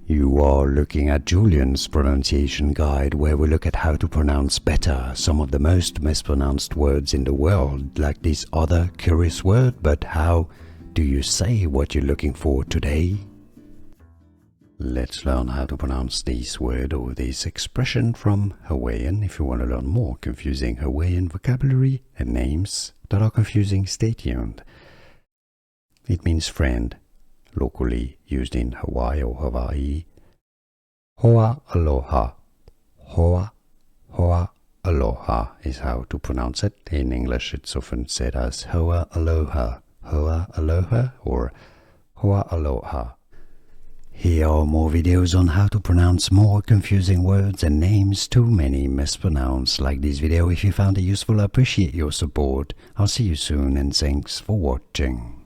You are looking at Julian's pronunciation guide, where we look at how to pronounce better some of the most mispronounced words in the world, like this other curious word. But how do you say what you're looking for today? Let's learn how to pronounce this word or this expression from Hawaiian. If you want to learn more confusing Hawaiian vocabulary and names that are confusing, stay tuned. It means friend, locally used in Hawaii or Hawaii. Hoa Aloha. Hoa Aloha is how to pronounce it. In English, it's often said as Hoa Aloha, Hoa Aloha, or Hoa Aloha. Here are more videos on how to pronounce more confusing words and names too many mispronounced. Like this video if you found it useful. I appreciate your support. I'll see you soon and thanks for watching.